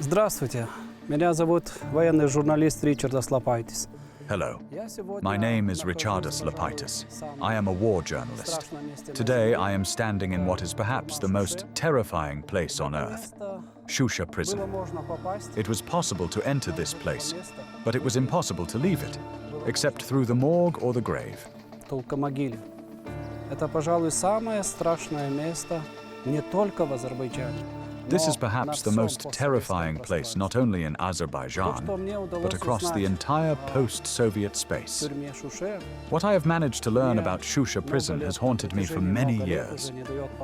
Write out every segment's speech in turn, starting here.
Здравствуйте. Меня зовут военный журналист Ričardas Lapaitis. Hello, my name is Ričardas Lapaitis. I am a war journalist. Today I am standing in what is perhaps the most terrifying place on earth, Shusha prison. It was possible to enter this place, but it was impossible to leave it, except through the morgue or the grave. Толкомогиле. Это, пожалуй, самое страшное место не только в Азербайджане. This is perhaps the most terrifying place not only in Azerbaijan, but across the entire post-Soviet space. What I have managed to learn about Shusha prison has haunted me for many years.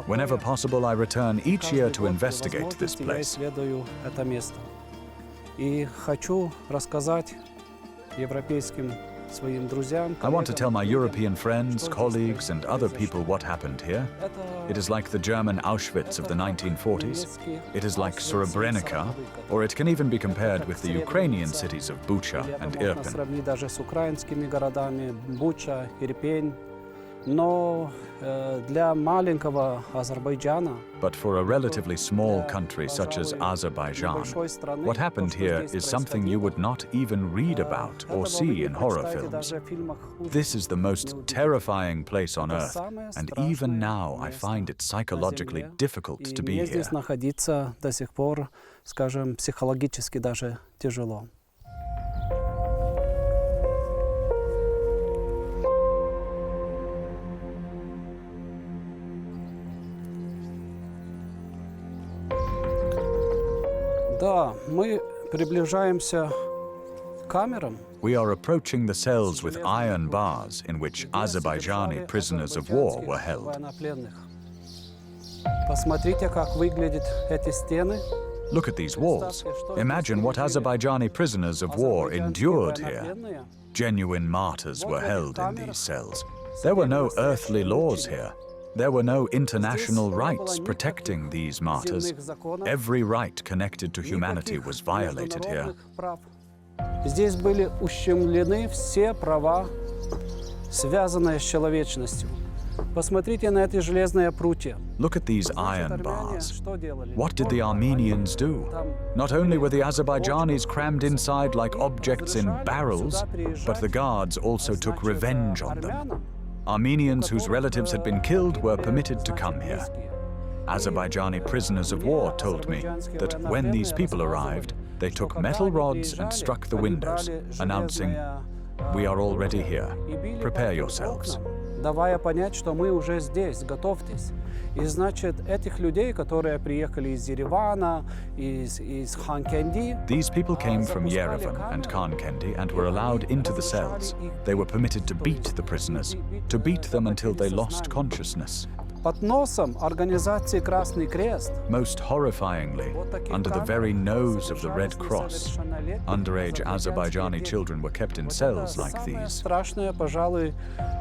Whenever possible, I return each year to investigate this place. И хочу рассказать европейским своим друзьям. I want to tell my European friends, colleagues, and other people what happened here. It is like the German Auschwitz of the 1940s. It is like Srebrenica, or it can even be compared with the Ukrainian cities of Bucha and Irpin. Сравнить даже с украинскими городами Буча, Ирпень. Но для маленького Азербайджана, But for a relatively small country such as Azerbaijan, what happened here is something you would not even read about or see in horror films. This is the most terrifying place on earth, and even now I find it psychologically difficult to be мне here. здесь находиться до сих пор, скажем, психологически даже тяжело. Да, мы приближаемся к камерам. We are approaching the cells with iron bars in which Azerbaijani prisoners of war were held. Военнопленных. Посмотрите, как выглядят эти стены. Look at these walls. Imagine what Azerbaijani prisoners of war endured here. Genuine martyrs were held in these cells. There were no earthly laws here. There were no international rights protecting these martyrs. Every right connected to humanity was violated here. Здесь были ущемлены все права, связанные с человечностью. Посмотрите на эти железные прутья. Look at these iron bars. What did the Armenians do? Not only were the Azerbaijanis crammed inside like objects in barrels, but the guards also took revenge on them. Armenians whose relatives had been killed were permitted to come here. Azerbaijani prisoners of war told me that when these people arrived, they took metal rods and struck the windows, announcing, "We are already here. Prepare yourselves." Давая понять, что мы уже здесь, готовьтесь. И значит, этих людей, которые приехали из Еревана, из Хан-Кенди. These people came from Yerevan and Khan-Kendi and were allowed into the cells. They were permitted to beat the prisoners, to beat them until they lost consciousness. Под носом организации Красный Крест. Most horrifyingly, under the very nose of the Red Cross, underage Azerbaijani children were kept in cells like these. Страшное, пожалуй,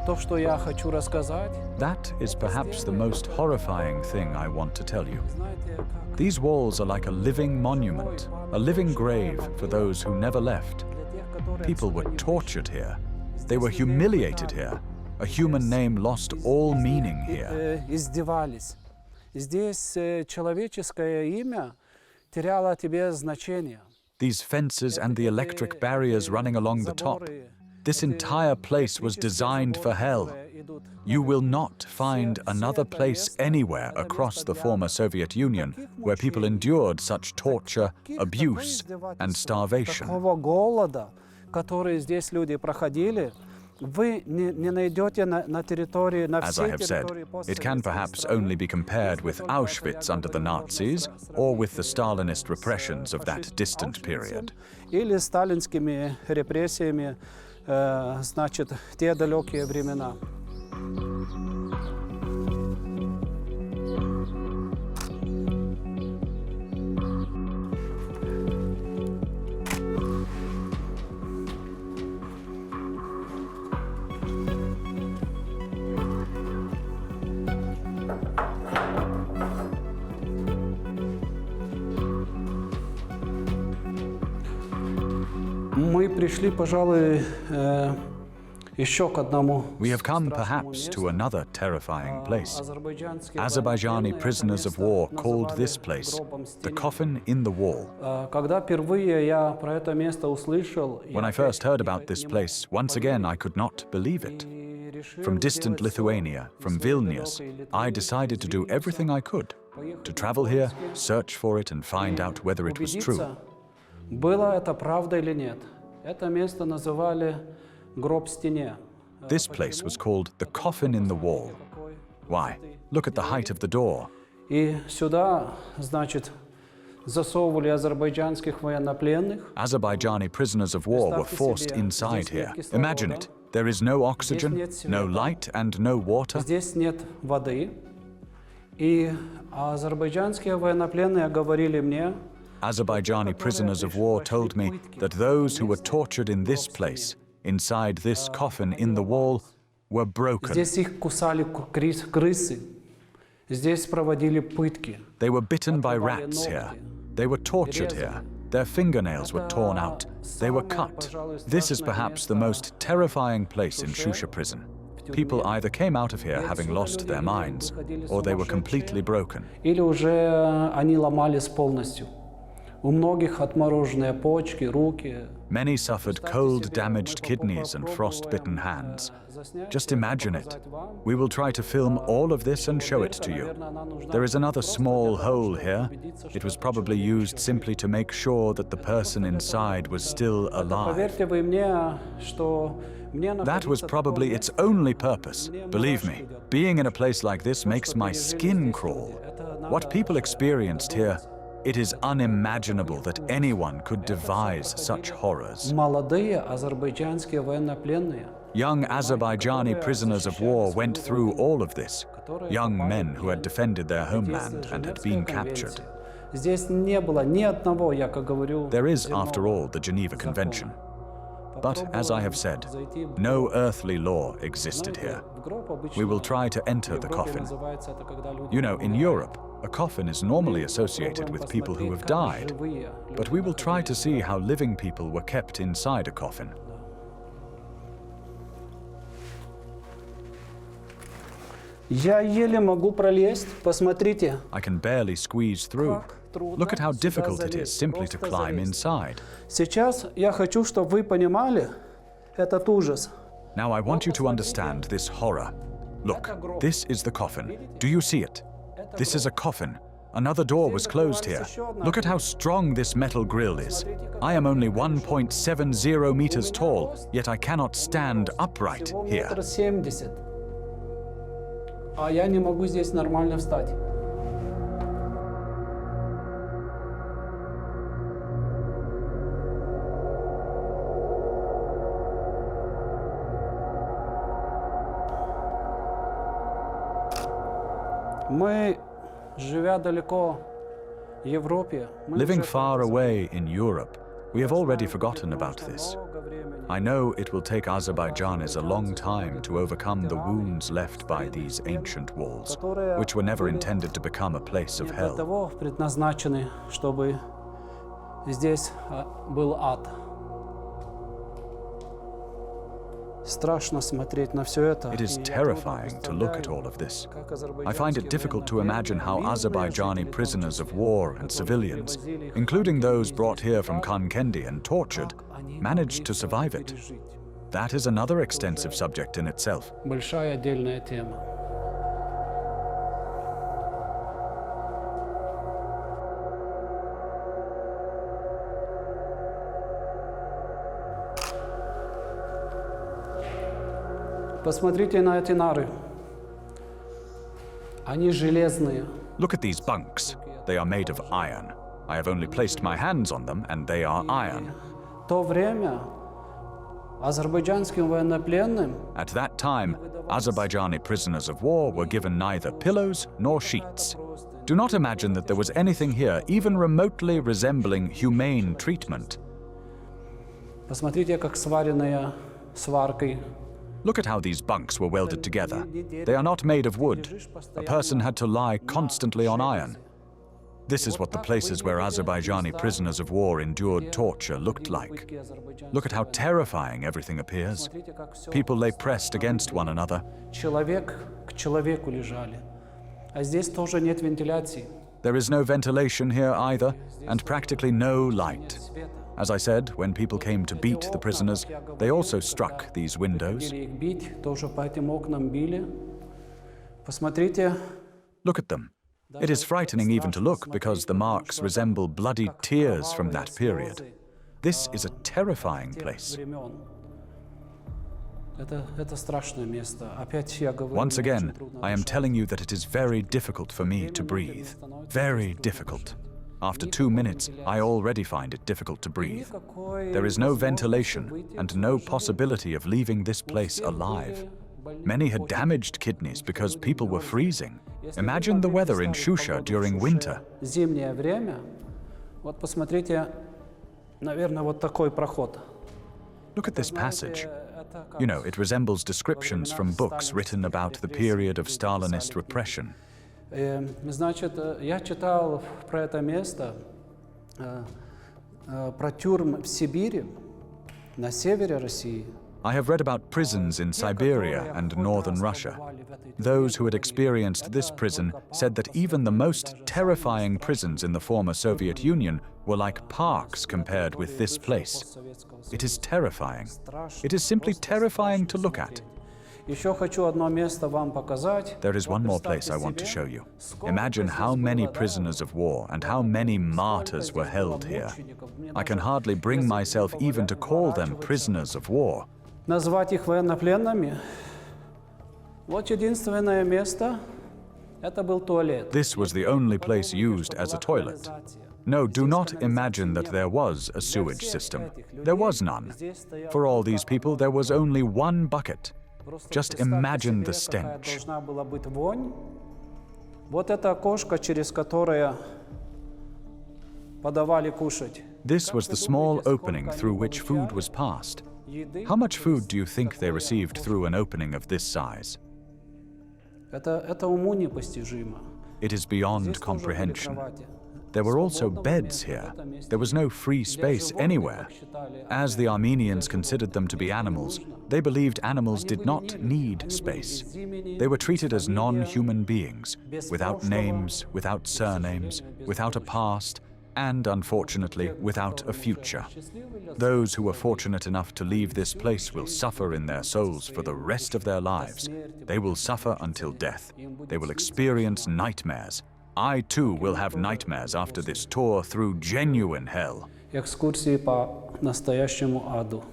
то, что я хочу рассказать. That is perhaps the most horrifying thing I want to tell you. These walls are like a living monument, a living grave for those who never left. People were tortured here. They were humiliated here. A human name lost all meaning here. Издевались. Здесь человеческое имя теряло тебе значение. These fences and the electric barriers running along the top. This entire place was designed for hell. You will not find another place anywhere across the former Soviet Union where people endured such torture, abuse, and starvation. Такого голода, который здесь люди проходили, вы не найдете на территории, на As I всей have said, территории после it can perhaps only be compared with Auschwitz under the Nazis or with the Stalinist repressions of that distant period. Или сталинскими репрессиями, значит, те далекие времена. Мы пришли, пожалуй, We have come perhaps to another terrifying place. Azerbaijani prisoners of war called this place the coffin in the wall. When I first heard about this place, once again I could not believe it. From distant Lithuania, from Vilnius, I decided to do everything I could to travel here, search for it, and find out whether it was true. This place was called the coffin in the wall. Why? Look at the height of the door. Azerbaijani prisoners of war were forced inside here. Imagine it. There is no oxygen, no light, and no water. Azerbaijani prisoners of war told me that those who were tortured in this place, inside this coffin in the wall, were broken. They were bitten by rats here. They were tortured here. Their fingernails were torn out. They were cut. This is perhaps the most terrifying place in Shusha prison. People either came out of here having lost their minds, or they were completely broken. Many suffered cold, damaged kidneys and frost-bitten hands. Just imagine it. We will try to film all of this and show it to you. There is another small hole here. It was probably used simply to make sure that the person inside was still alive. That was probably its only purpose. Believe me, being in a place like this makes my skin crawl. What people experienced here, it is unimaginable that anyone could devise such horrors. Young Azerbaijani prisoners of war went through all of this. Young men who had defended their homeland and had been captured. There is, after all, the Geneva Convention. But, as I have said, no earthly law existed here. We will try to enter the coffin. You know, in Europe, a coffin is normally associated with people who have died, but we will try to see how living people were kept inside a coffin. I can barely squeeze through. Look at how difficult it is simply to climb inside. Now I want you to understand this horror. Look, this is the coffin. Do you see it? This is a coffin. Another door was closed here. Look at how strong this metal grill is. I am only 1.70 meters tall, yet I cannot stand upright here. Living far away in Europe, we have already forgotten about this. I know it will take Azerbaijanis a long time to overcome the wounds left by these ancient walls, which were never intended to become a place of hell. It is terrifying to look at all of this. I find it difficult to imagine how Azerbaijani prisoners of war and civilians, including those brought here from Khankendi and tortured, managed to survive it. That is another extensive subject in itself. Посмотрите на эти нары. Они железные. Look at these bunks. They are made of iron. I have only placed my hands on them, and they are iron. В то время азербайджанским военнопленным At that time, Azerbaijani prisoners of war were given neither pillows nor sheets. Do not imagine that there was anything here even remotely resembling humane treatment. Посмотрите, как сваренные сваркой. Look at how these bunks were welded together. They are not made of wood. A person had to lie constantly on iron. This is what the places where Azerbaijani prisoners of war endured torture looked like. Look at how terrifying everything appears. People lay pressed against one another. There is no ventilation here either, and practically no light. As I said, when people came to beat the prisoners, they also struck these windows. Look at them. It is frightening even to look because the marks resemble bloody tears from that period. This is a terrifying place. Once again, I am telling you that it is very difficult for me to breathe. Very difficult. After 2 minutes, I already find it difficult to breathe. There is no ventilation and no possibility of leaving this place alive. Many had damaged kidneys because people were freezing. Imagine the weather in Shusha during winter. Look at this passage. You know, it resembles descriptions from books written about the period of Stalinist repression. Я читал про это место, про тюрьмы в Сибири, на севере России. I have read about prisons in Siberia and northern Russia. Those who had experienced this prison said that even the most terrifying prisons in the former Soviet Union were like parks compared with this place. It is terrifying. It is simply terrifying to look at. There is one more place I want to show you. Imagine how many prisoners of war and how many martyrs were held here. I can hardly bring myself even to call them prisoners of war. Назвать их военнопленными. Вот единственное место, это был туалет. This was the only place used as a toilet. No, do not imagine that there was a sewage system. There was none. For all these people, there was only one bucket. Just imagine the stench. Вот это окошко, через которое подавали кушать. This was the small opening through which food was passed. How much food do you think they received through an opening of this size? Это уму непостижимо. It is beyond comprehension. There were also beds here. There was no free space anywhere. As the Armenians considered them to be animals, they believed animals did not need space. They were treated as non-human beings, without names, without surnames, without a past, and, unfortunately, without a future. Those who were fortunate enough to leave this place will suffer in their souls for the rest of their lives. They will suffer until death. They will experience nightmares. I, too, will have nightmares after this tour through genuine hell. Экскурсии по настоящему аду.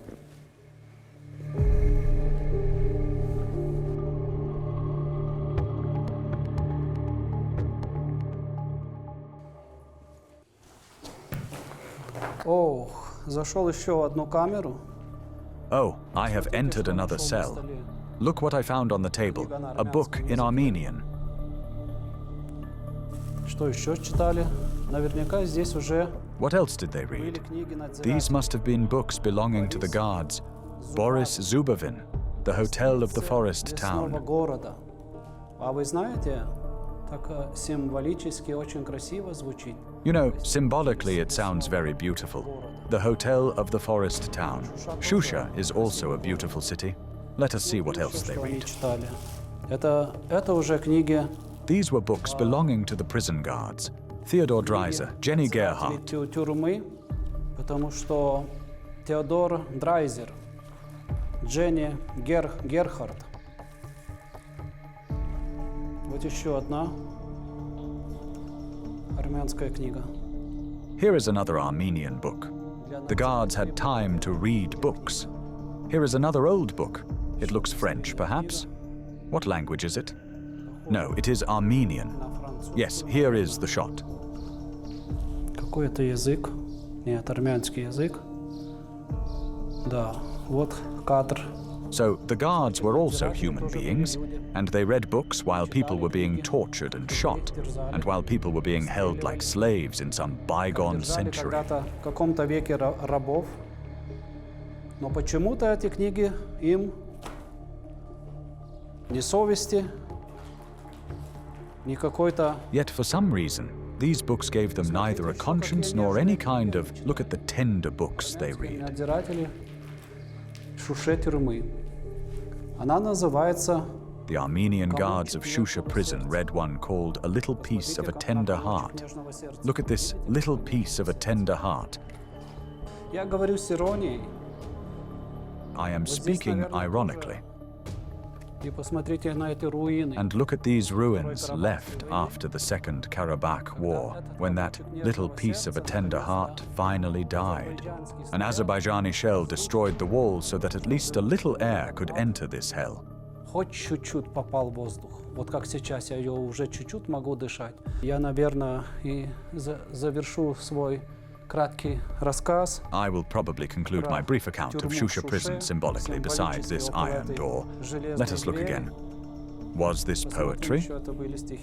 Oh, зашел еще в одну камеру. Oh, I have entered another cell. Look what I found on the table, a book in Armenian. Что еще читали? Наверняка здесь уже What else did they read? These must have been books belonging to the guards. Boris Zubovin, The Hotel of the Forest Town. города. А вы знаете, так символически очень красиво звучит. You know, symbolically it sounds very beautiful. The Hotel of the Forest Town. Shusha is also a beautiful city. Let us see what else they read. Это уже книги. These were books belonging to the prison guards. Theodor Dreiser, Jenny Gerhardt. Тюрьмы, потому что Теодор Драйзер, Jenny Gerhardt. Вот еще одна армянская книга. Here is another Armenian book. The guards had time to read books. Here is another old book. It looks French, perhaps? What language is it? No, it is Armenian. Yes, here is the shot. Какой это язык? Нет, армянский язык. Да, вот кадр. So the guards were also human beings, and they read books while people were being tortured and shot, and while people were being held like slaves in some bygone century. Когда-то в каком-то веке рабов. Но почему-то эти книги им ни совести, ни какой-то. Yet for some reason, these books gave them neither a conscience nor any kind of look at the tender books they read. Надзиратели Шуше тюрьмы. Она называется The Armenian guards of Shusha prison read one called A Little Piece of a Tender Heart. Look at this little piece of a tender heart. Я говорю с иронией. I am speaking ironically. И посмотрите на эти руины. And look at these ruins left after the Second Karabakh War, when that little piece of a tender heart finally died. An Azerbaijani shell destroyed the walls so that at least a little air could enter this hell. Хоть чуть-чуть попал воздух. Вот как сейчас я уже чуть-чуть могу дышать. Я, наверное, и завершу свой краткий рассказ. I will probably conclude my brief account of Shusha prison symbolically beside this iron door. Let us look again. Was this poetry?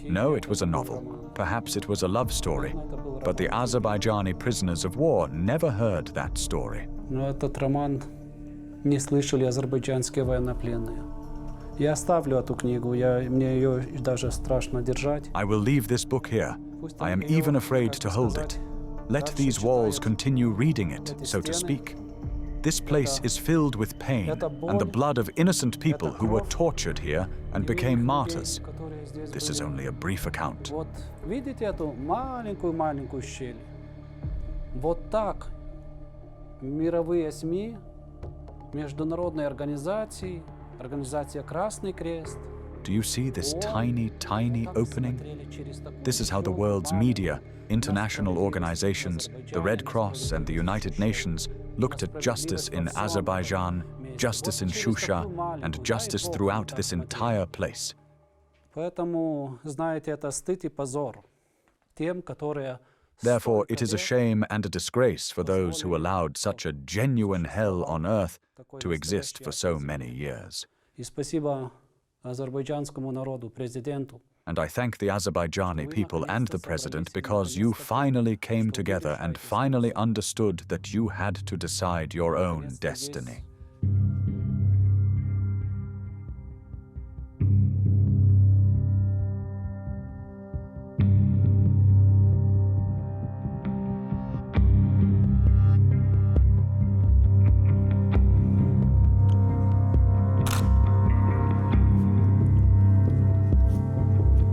No, it was a novel. Perhaps it was a love story. But the Azerbaijani prisoners of war never heard that story. Но этот роман не слышали азербайджанские военнопленные. Я оставлю эту книгу, мне ее даже страшно держать. I will leave this book here. I am even afraid to hold it. Let these walls continue reading it, so to speak. This place is filled with pain and the blood of innocent people who were tortured here and became martyrs. This is only a brief account. Вот видите эту маленькую щель? Вот так мировые СМИ, международные организации, Организация Красный Крест. Do you see this tiny opening? This is how the world's media, international organizations, the Red Cross and the United Nations looked at justice in Azerbaijan, justice in Shusha, and justice throughout this entire place. Поэтому, знаете, это стыд и позор тем, которые Therefore, it is a shame and a disgrace for those who allowed such a genuine hell on earth to exist for so many years. И спасибо азербайджанскому народу, президенту. And I thank the Azerbaijani people and the president because you finally came together and finally understood that you had to decide your own destiny.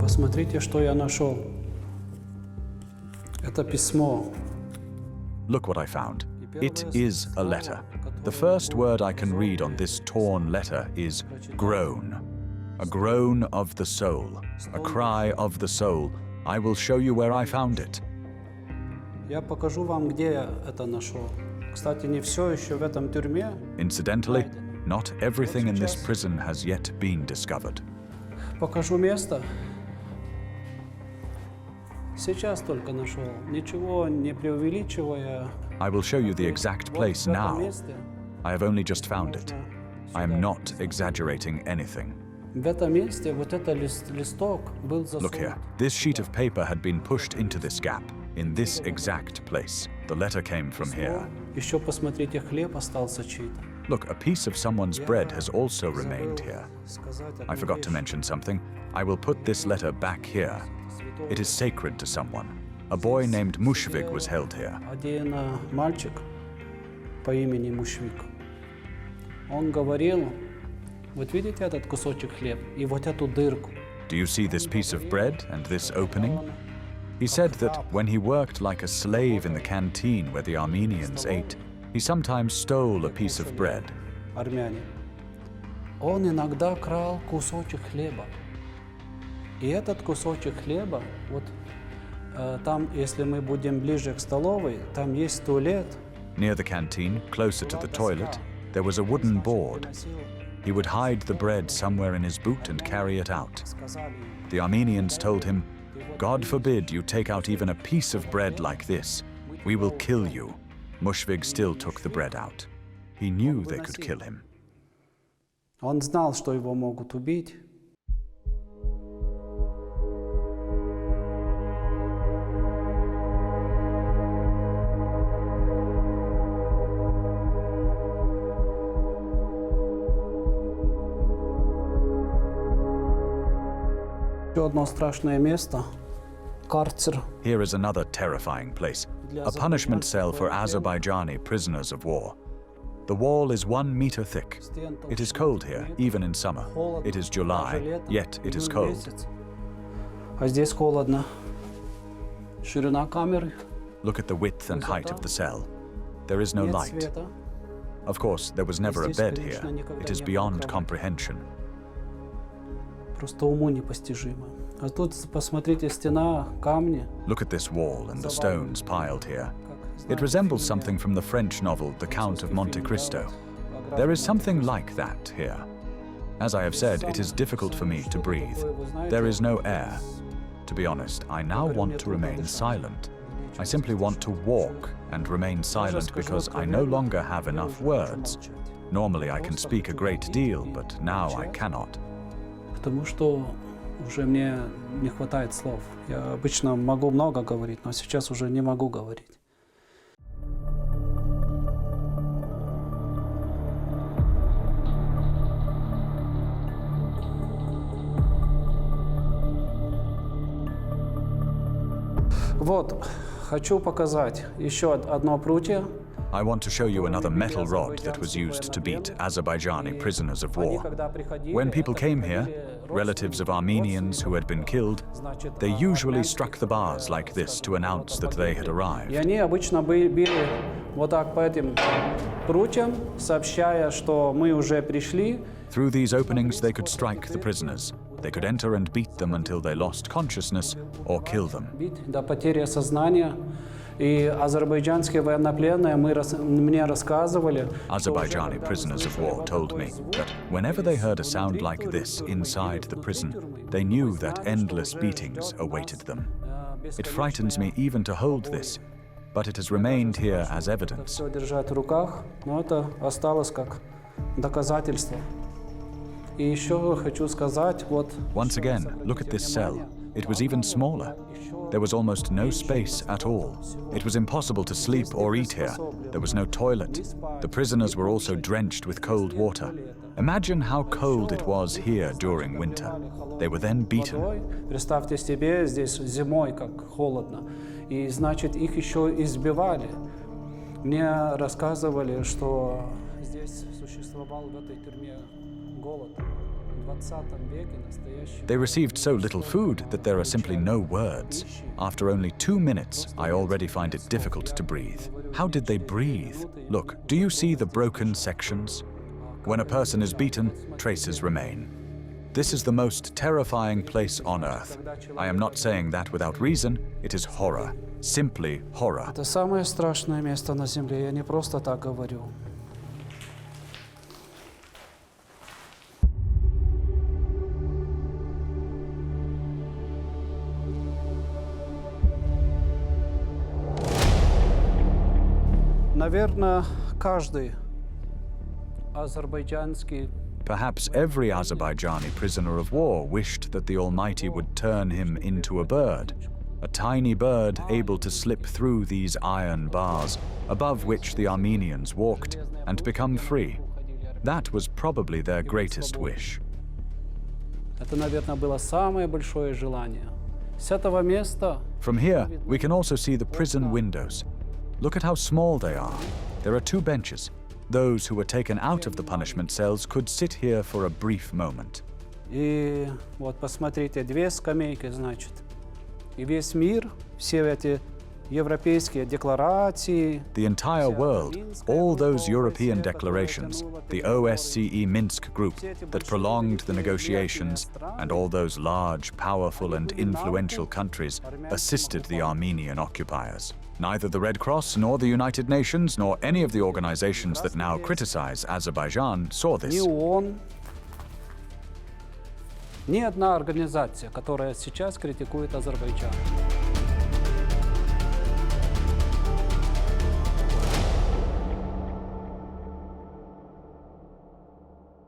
Посмотрите, что я нашел. Это письмо. Look what I found. It is a letter. The first word I can read on this torn letter is groan. A groan of the soul. A cry of the soul. I will show you where I found it. Я покажу вам, где я это нашел. Кстати, не все еще в этом тюрьме. Incidentally, not everything in this prison has yet been discovered. Покажу место. Сейчас только нашел. Ничего не преувеличивая. I will show you the exact place now. I have only just found it. I am not exaggerating anything. В этом месте вот этот листок был засунут. Look here. This sheet of paper had been pushed into this gap, in this exact place. The letter came from here. Еще посмотрите, хлеб остался чей-то. Look, a piece of someone's bread has also remained here. I forgot to mention something. I will put this letter back here. It is sacred to someone. A boy named Mushvig was held here. Один мальчик по имени Мушвик. Он говорил, вот видите этот кусочек хлеба и вот эту дырку. Do you see this piece of bread and this opening? He said that when he worked like a slave in the canteen where the Armenians ate, he sometimes stole a piece of bread. Армяне. Он иногда крал кусочек хлеба. И этот кусочек хлеба, вот там, если мы будем ближе к столовой, там есть туалет. Near the canteen, closer to the toilet, there was a wooden board. He would hide the bread somewhere in his boot and carry it out. The Armenians told him, God forbid you take out even a piece of bread like this. We will kill you. Mushvig still took the bread out. He knew they could kill him. Он знал, что его могут убить. Еще одно страшное место. Карцер. Here is another terrifying place, a punishment cell for Azerbaijani prisoners of war. The wall is 1 meter thick. It is cold here, even in summer. It is July, yet it is cold. А здесь холодно. Ширина камеры. Look at the width and height of the cell. There is no Нет light. света. Of course, there was never a bed here. It is beyond comprehension. Просто уму непостижимо. А тут посмотрите, стена, камни. Look at this wall and the stones piled here. It resembles something from the French novel The Count of Monte Cristo. There is something like that here. As I have said, it is difficult for me to breathe. There is no air. To be honest, I now want to remain silent. I simply want to walk and remain silent because I no longer have enough words. Normally I can speak a great deal, but now I cannot. Потому что уже мне не хватает слов. Я обычно могу много говорить, но сейчас уже не могу говорить. Вот, хочу показать еще одно прутье. I want to show you another metal rod that was used to beat Azerbaijani prisoners of war. When people came here, relatives of Armenians who had been killed, they usually struck the bars like this to announce that they had arrived. И они обычно били вот так по этим прутьям, сообщая, что мы уже пришли. Through these openings they could strike the prisoners. They could enter and beat them until they lost consciousness or kill them. До потери сознания. И азербайджанские военнопленные мне рассказывали. Azerbaijani prisoners of war told me that whenever they heard a sound like this inside the prison, they knew that endless beatings awaited them. It frightens me even to hold this, but it has remained here as evidence. Всё держать в руках, но это осталось как доказательство. И еще хочу сказать, вот. Once again, look at this cell. It was even smaller. There was almost no space at all. It was impossible to sleep or eat here. There was no toilet. The prisoners were also drenched with cold water. Imagine how cold it was here during winter. They were then beaten. Представьте себе, здесь зимой как холодно. И значит, их еще избивали. Мне рассказывали, что здесь существовал в этой тюрьме голод. They received so little food that there are simply no words. After only 2 minutes, I already find it difficult to breathe. How did they breathe? Look, do you see the broken sections? When a person is beaten, traces remain. This is the most terrifying place on earth. I am not saying that without reason. It is horror. Simply horror. Это самое страшное место на земле. Я не просто так говорю. Наверное, каждый азербайджанский. Perhaps every Azerbaijani prisoner of war wished that the Almighty would turn him into a bird, a tiny bird able to slip through these iron bars, above which the Armenians walked, and become free. That was probably their greatest wish. Это, наверное, было самое большое желание. С этого места. From here, we can also see the prison windows. Look at how small they are. There are 2 benches. Those who were taken out of the punishment cells could sit here for a brief moment. И вот посмотрите, 2 скамейки, значит. И весь мир, все эти европейские декларации. The entire world, all those European declarations, the OSCE Minsk group that prolonged the negotiations, and all those large, powerful and influential countries assisted the Armenian occupiers. Neither the Red Cross, nor the United Nations, nor any of the organizations that now criticize Azerbaijan saw this. Ни ООН, ни одна организация, которая сейчас критикует Азербайджан.